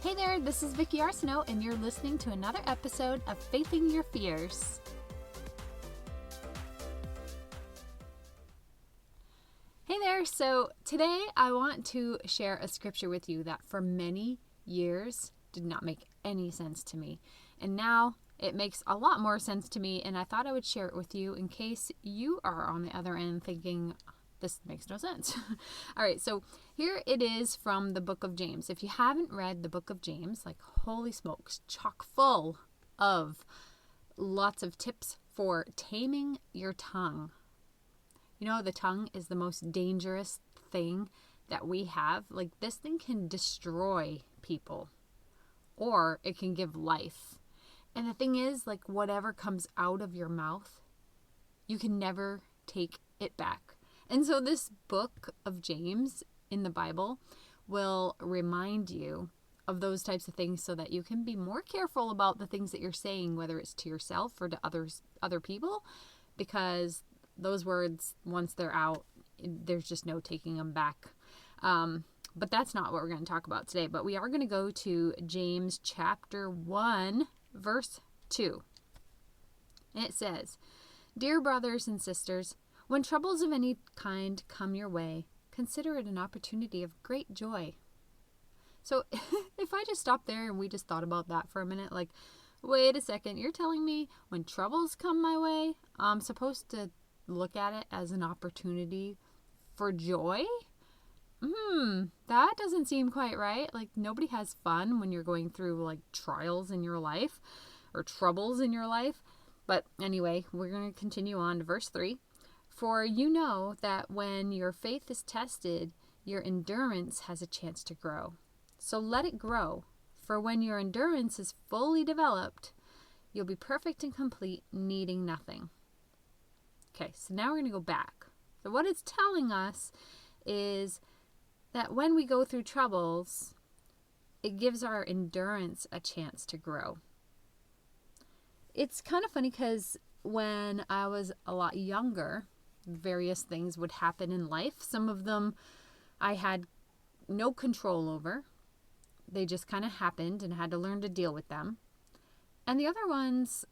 Hey there, this is Vicki Arsenault, and you're listening to another episode of Facing Your Fears. Hey there, so today I want to share a scripture with you that for many years did not make any sense to me. And now it makes a lot more sense to me, and I thought I would share it with you in case you are on the other end thinking, this makes no sense. All right, so here it is from the book of James. If you haven't read the book of James, like holy smokes, chock full of lots of tips for taming your tongue. You know, the tongue is the most dangerous thing that we have. Like, this thing can destroy people, or it can give life. And the thing is, like, whatever comes out of your mouth, you can never take it back. And so this book of James in the Bible will remind you of those types of things so that you can be more careful about the things that you're saying, whether it's to yourself or to other people, because those words, once they're out, there's just no taking them back. But that's not what we're going to talk about today. But we are going to go to James chapter 1, verse 2. And it says, "Dear brothers and sisters, when troubles of any kind come your way, consider it an opportunity of great joy." So if I just stopped there and we just thought about that for a minute, like, wait a second, you're telling me when troubles come my way, I'm supposed to look at it as an opportunity for joy? That doesn't seem quite right. Like, nobody has fun when you're going through like trials in your life or troubles in your life. But anyway, we're going to continue on to verse 3. "For you know that when your faith is tested, your endurance has a chance to grow. So let it grow. For when your endurance is fully developed, you'll be perfect and complete, needing nothing." Okay, so now we're going to go back. So what it's telling us is that when we go through troubles, it gives our endurance a chance to grow. It's kind of funny because when I was a lot younger, various things would happen in life. Some of them I had no control over. They just kind of happened and I had to learn to deal with them. And the other ones,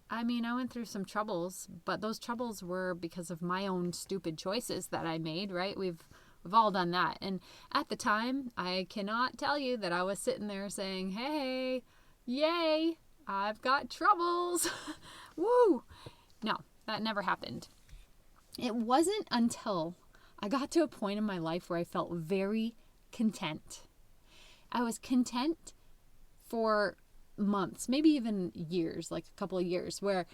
I went through some troubles, but those troubles were because of my own stupid choices that I made, right? We've all done that. And at the time, I cannot tell you that I was sitting there saying, "Hey, yay, I've got troubles." Woo! No, that never happened. It wasn't until I got to a point in my life where I felt very content. I was content for months, maybe even years, like a couple of years, where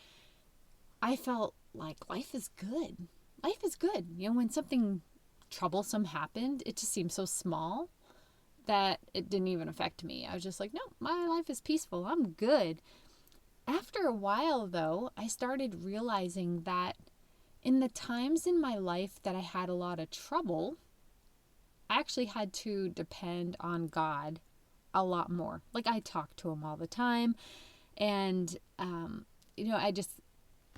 I felt like life is good. Life is good. You know, when something troublesome happened, it just seemed so small that it didn't even affect me. I was just like, no, my life is peaceful. I'm good. After a while, though, I started realizing that in the times in my life that I had a lot of trouble, I actually had to depend on God a lot more. Like, I talked to him all the time, and I just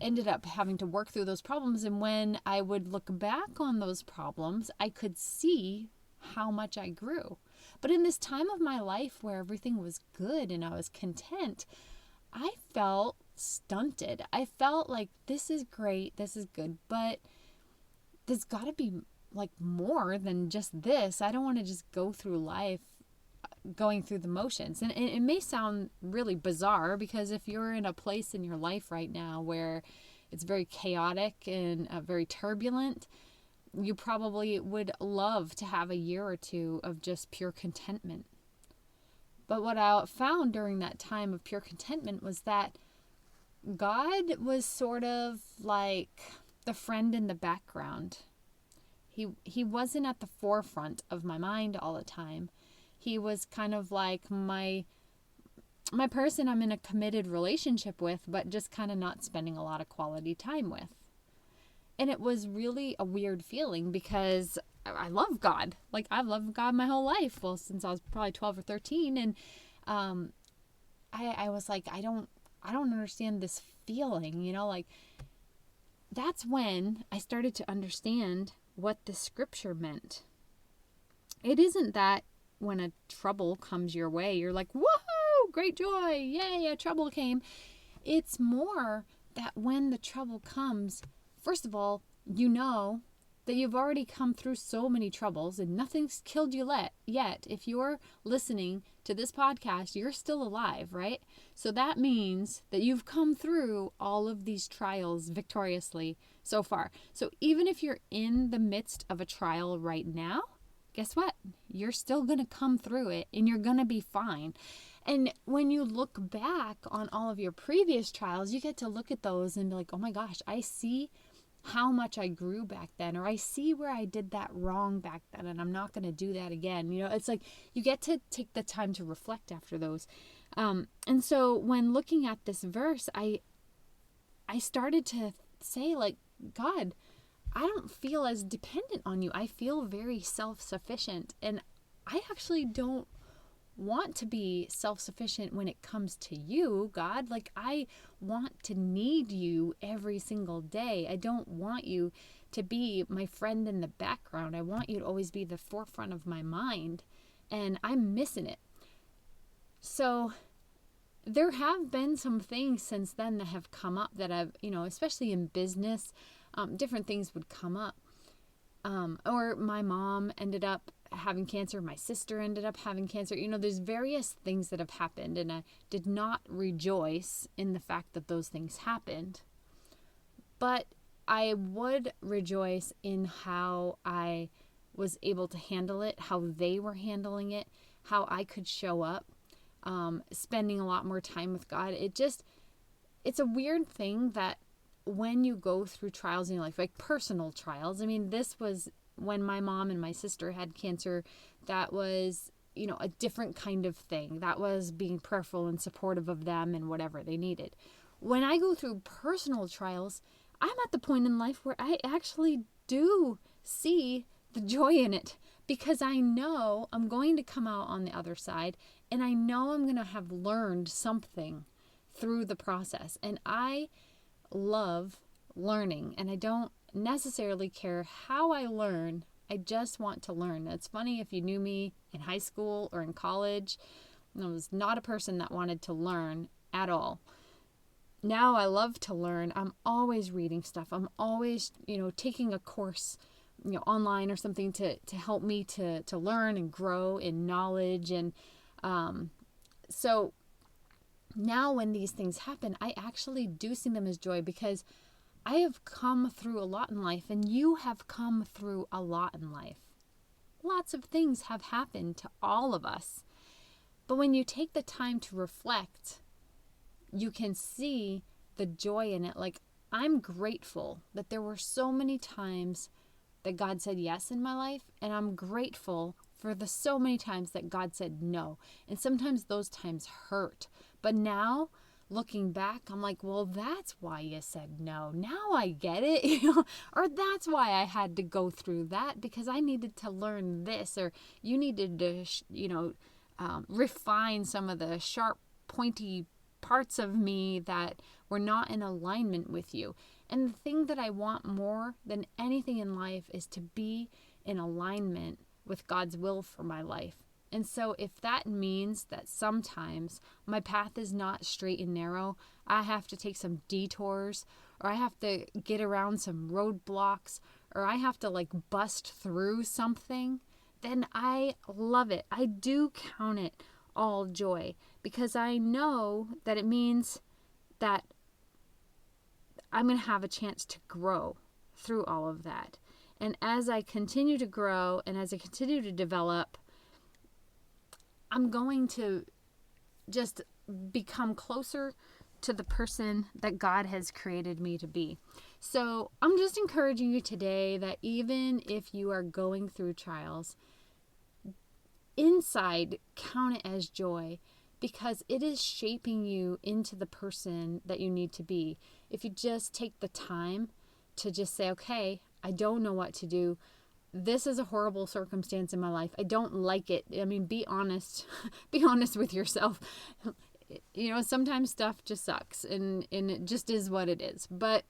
ended up having to work through those problems. And when I would look back on those problems, I could see how much I grew. But in this time of my life where everything was good and I was content, I felt stunted. I felt like, this is great, this is good, but there's got to be like more than just this. I don't want to just go through life going through the motions. And it may sound really bizarre, because if you're in a place in your life right now where it's very chaotic and very turbulent, you probably would love to have a year or two of just pure contentment. But what I found during that time of pure contentment was that God was sort of like the friend in the background. He wasn't at the forefront of my mind all the time. He was kind of like my person I'm in a committed relationship with, but just kind of not spending a lot of quality time with. And it was really a weird feeling, because I love God. Like, I've loved God my whole life. Well, since I was probably 12 or 13. And I was like, I don't understand this feeling, like that's when I started to understand what the scripture meant. It isn't that when a trouble comes your way, you're like, woohoo, great joy, yay, a trouble came. It's more that when the trouble comes, first of all, you know that you've already come through so many troubles and nothing's killed you yet. If you're listening to this podcast, you're still alive, right? So that means that you've come through all of these trials victoriously so far. So even if you're in the midst of a trial right now, guess what? You're still going to come through it and you're going to be fine. And when you look back on all of your previous trials, you get to look at those and be like, oh my gosh, I see how much I grew back then, or I see where I did that wrong back then, and I'm not going to do that again. You know, it's like you get to take the time to reflect after those. And so when looking at this verse, I started to say, like, God, I don't feel as dependent on you. I feel very self-sufficient, and I actually don't want to be self-sufficient when it comes to you, God. Like, I want to need you every single day. I don't want you to be my friend in the background. I want you to always be the forefront of my mind, and I'm missing it. So there have been some things since then that have come up that I've, especially in business, different things would come up. Or my mom ended up having cancer. My sister ended up having cancer. There's various things that have happened, and I did not rejoice in the fact that those things happened. But I would rejoice in how I was able to handle it, how they were handling it, how I could show up, spending a lot more time with God. It's a weird thing that when you go through trials in your life, like personal trials, this was when my mom and my sister had cancer. That was, a different kind of thing. That was being prayerful and supportive of them and whatever they needed. When I go through personal trials, I'm at the point in life where I actually do see the joy in it, because I know I'm going to come out on the other side, and I know I'm going to have learned something through the process. And I love learning, and I don't necessarily care how I learn. I just want to learn. It's funny, if you knew me in high school or in college, I was not a person that wanted to learn at all. Now I love to learn. I'm always reading stuff. I'm always, taking a course, online or something to help me to learn and grow in knowledge. And so now when these things happen, I actually do see them as joy, because I have come through a lot in life, and you have come through a lot in life. Lots of things have happened to all of us. But when you take the time to reflect, you can see the joy in it. Like, I'm grateful that there were so many times that God said yes in my life, and I'm grateful for the so many times that God said no. And sometimes those times hurt. But now, looking back, I'm like, well, that's why you said no. Now I get it, or that's why I had to go through that, because I needed to learn this, or you needed to, refine some of the sharp, pointy parts of me that were not in alignment with you. And the thing that I want more than anything in life is to be in alignment with God's will for my life. And so if that means that sometimes my path is not straight and narrow, I have to take some detours, or I have to get around some roadblocks, or I have to bust through something, then I love it. I do count it all joy, because I know that it means that I'm going to have a chance to grow through all of that. And as I continue to grow and as I continue to develop, I'm going to just become closer to the person that God has created me to be. So I'm just encouraging you today that even if you are going through trials, inside, count it as joy, because it is shaping you into the person that you need to be. If you just take the time to just say, okay, I don't know what to do. This is a horrible circumstance in my life. I don't like it. Be honest. Be honest with yourself. Sometimes stuff just sucks, and it just is what it is. But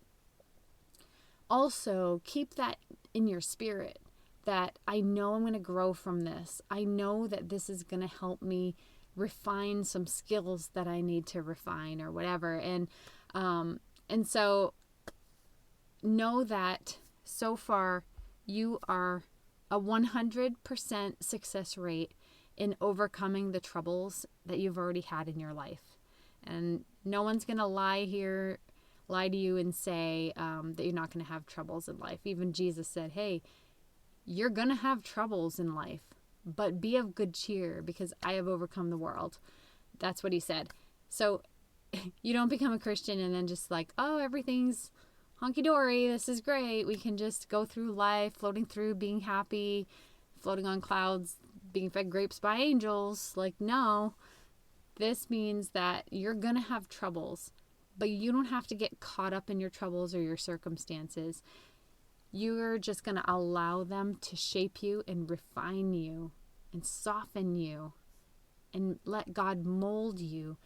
also keep that in your spirit, that I know I'm going to grow from this. I know that this is going to help me refine some skills that I need to refine or whatever. And so know that so far you are a 100% success rate in overcoming the troubles that you've already had in your life. And no one's going to lie to you and say that you're not going to have troubles in life. Even Jesus said, hey, you're going to have troubles in life, but be of good cheer because I have overcome the world. That's what he said. So you don't become a Christian and then just like, oh, everything's honky-dory, this is great. We can just go through life, floating through, being happy, floating on clouds, being fed grapes by angels. Like, no, this means that you're going to have troubles, but you don't have to get caught up in your troubles or your circumstances. You're just going to allow them to shape you and refine you and soften you and let God mold you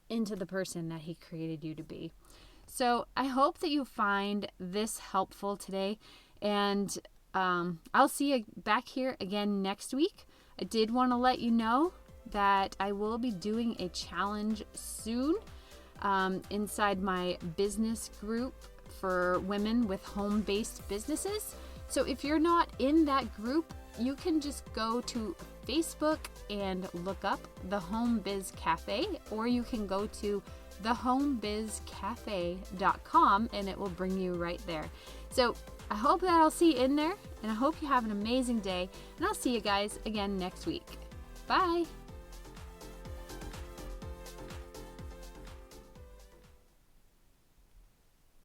into the person that he created you to be. So I hope that you find this helpful today, and I'll see you back here again next week. I did want to let you know that I will be doing a challenge soon inside my business group for women with home-based businesses. So if you're not in that group, you can just go to Facebook and look up the Home Biz Cafe, or you can go to thehomebizcafe.com and it will bring you right there. So I hope that I'll see you in there, and I hope you have an amazing day, and I'll see you guys again next week. Bye.